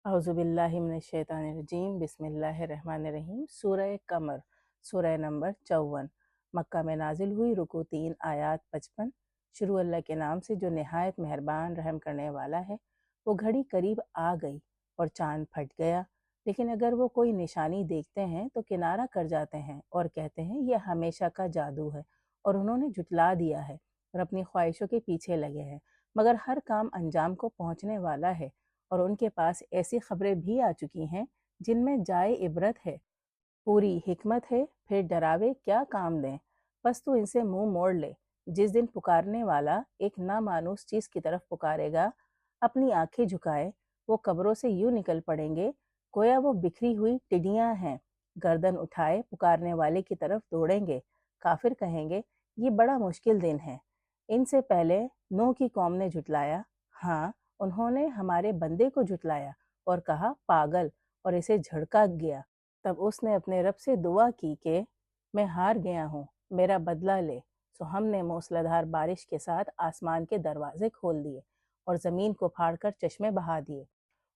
औज़ुबिल्लाहि मिनश्शैतानिर्रजीम बिस्मिल्लाहिर्रहमानिर्रहीम। सूरह कमर, सूरह नंबर 54, मक्का में नाजिल हुई। रुकू 3 आयात 55। शुरू अल्लाह के नाम से जो नहायत मेहरबान रहम करने वाला है। वो घड़ी करीब आ गई और चांद फट गया, लेकिन अगर वो कोई निशानी देखते हैं तो किनारा कर जाते हैं और कहते हैं यह हमेशा का जादू है, और उन्होंने जुटला दिया है और अपनी ख्वाहिशों के पीछे लगे हैं। मगर हर काम अंजाम को पहुँचने वाला है, और उनके पास ऐसी खबरें भी आ चुकी हैं जिनमें जाए इबरत है, पूरी हिकमत है। फिर डरावे क्या काम दें, बस तू इनसे मुंह मोड़ ले। जिस दिन पुकारने वाला एक नामानूस चीज़ की तरफ पुकारेगा, अपनी आंखें झुकाए, वो कब्रों से यूं निकल पड़ेंगे गोया वो बिखरी हुई टिड्डियां हैं। गर्दन उठाए पुकारने वाले की तरफ दौड़ेंगे। काफिर कहेंगे ये बड़ा मुश्किल दिन है। इनसे पहले नूह की कौम ने जुटलाया, हाँ उन्होंने हमारे बंदे को जुटलाया और कहा पागल, और इसे झड़का गया। तब उसने अपने रब से दुआ की कि मैं हार गया हूँ, मेरा बदला ले। सो हमने मूसलाधार बारिश के साथ आसमान के दरवाजे खोल दिए और ज़मीन को फाड़कर चश्मे बहा दिए,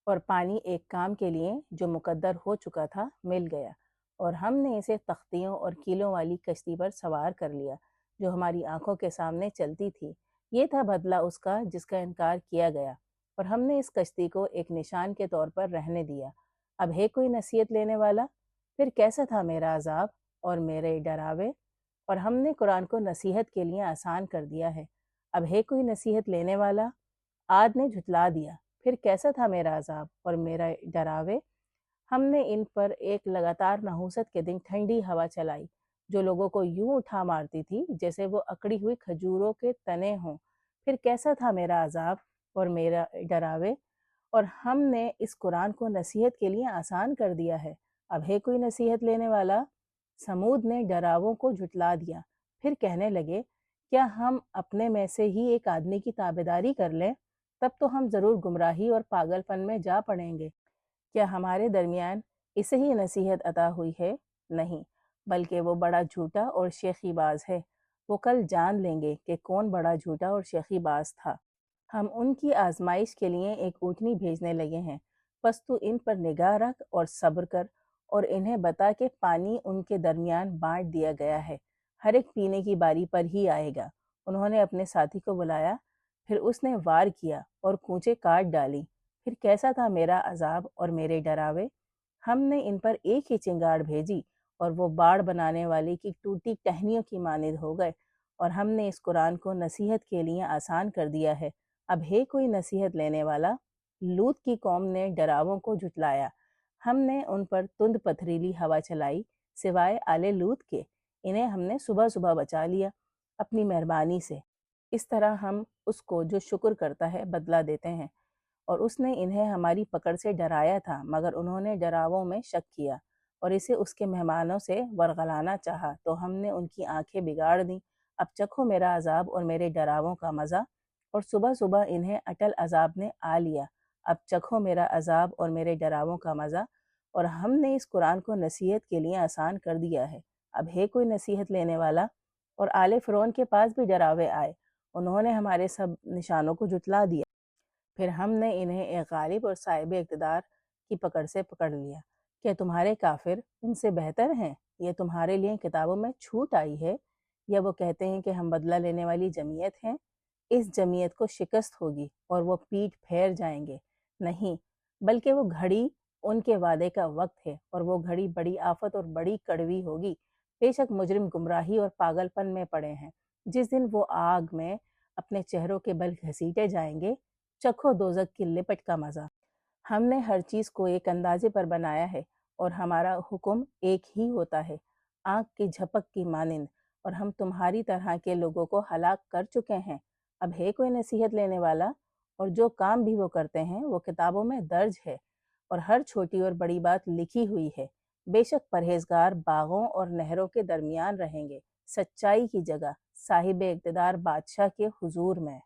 और पानी एक काम के लिए जो मुकद्दर हो चुका था मिल गया, और हमने इसे तख्तियों और कीलों वाली कश्ती पर सवार कर लिया जो हमारी आंखों के सामने चलती थी। ये था बदला उसका जिसका इनकार किया गया, और हमने इस कश्ती को एक निशान के तौर पर रहने दिया। अब है कोई नसीहत लेने वाला? फिर कैसा था मेरा अजाब और मेरे डरावे? और हमने कुरान को नसीहत के लिए आसान कर दिया है। अब है कोई नसीहत लेने वाला? आद ने झुतला दिया, फिर कैसा था मेरा अजाब और मेरा डरावे? हमने इन पर एक लगातार नहुसत के दिन ठंडी हवा चलाई जो लोगों को यूं उठा मारती थी जैसे वो अकड़ी हुई खजूरों के तने हों। फिर कैसा था मेरा अजाब और मेरा डरावे? और हमने इस कुरान को नसीहत के लिए आसान कर दिया है। अब है कोई नसीहत लेने वाला? समूद ने डरावों को झुटला दिया, फिर कहने लगे क्या हम अपने में से ही एक आदमी की ताबेदारी कर लें? तब तो हम ज़रूर गुमराही और पागलपन में जा पड़ेंगे। क्या हमारे दरमियान इसे ही नसीहत अता हुई है? नहीं, बल्कि वो बड़ा झूठा और शेखीबाज है। वो कल जान लेंगे कि कौन बड़ा झूठा और शेखीबाज था। हम उनकी आजमाइश के लिए एक ऊँटनी भेजने लगे हैं, बस तू इन पर निगाह रख और सब्र कर, और इन्हें बता कि पानी उनके दरमियान बांट दिया गया है, हर एक पीने की बारी पर ही आएगा। उन्होंने अपने साथी को बुलाया, फिर उसने वार किया और कूंचे काट डाली। फिर कैसा था मेरा अजाब और मेरे डरावे? हमने इन पर एक ही चिंगाड़ भेजी और वो बाढ़ बनाने वाले की टूटी टहनियों की मानिंद हो गए, और हमने इस कुरान को नसीहत के लिए आसान कर दिया है। अब है कोई नसीहत लेने वाला? लूत की कौम ने डरावों को झुटलाया, हमने उन पर तुंद पथरीली हवा चलाई, सिवाय आले लूत के। इन्हें हमने सुबह सुबह बचा लिया अपनी मेहरबानी से। इस तरह हम उसको जो शुक्र करता है बदला देते हैं। और उसने इन्हें हमारी पकड़ से डराया था, मगर उन्होंने डरावों में शक किया और इसे उसके मेहमानों से वरगलाना चाहा, तो हमने उनकी आंखें बिगाड़ दी। अब चखो मेरा अजाब और मेरे डरावों का मज़ा। और सुबह सुबह इन्हें अटल अजाब ने आ लिया। अब चखो मेरा अजाब और मेरे डरावों का मज़ा। और हमने इस कुरान को नसीहत के लिए आसान कर दिया है। अब है कोई नसीहत लेने वाला? और आले फ़िरौन के पास भी डरावे आए, उन्होंने हमारे सब निशानों को जुटला दिया। फिर हमने इन्हें एक गालिब और साहिब इक़्तिदार की पकड़ से पकड़ लिया। क्या तुम्हारे काफिर उनसे बेहतर हैं? ये तुम्हारे लिए किताबों में छूट आई है, या वो कहते हैं कि हम बदला लेने वाली जमीयत हैं? इस जमीयत को शिकस्त होगी और वो पीठ फेर जाएंगे। नहीं, बल्कि वो घड़ी उनके वादे का वक्त है, और वो घड़ी बड़ी आफत और बड़ी कड़वी होगी। बेशक मुजरिम गुमराही और पागलपन में पड़े हैं। जिस दिन वो आग में अपने चेहरों के बल घसीटे जाएंगे, चखो दोजक की लिपट का मज़ा। हमने हर चीज़ को एक अंदाजे पर बनाया है, और हमारा हुक्म एक ही होता है, आँख की झपक की मानिंद। और हम तुम्हारी तरह के लोगों को हलाक कर चुके हैं। अब है कोई नसीहत लेने वाला? और जो काम भी वो करते हैं वो किताबों में दर्ज है, और हर छोटी और बड़ी बात लिखी हुई है। बेशक परहेजगार बागों और नहरों के दरमियान रहेंगे, सच्चाई की जगह साहिब इक़्तिदार बादशाह के हुजूर में।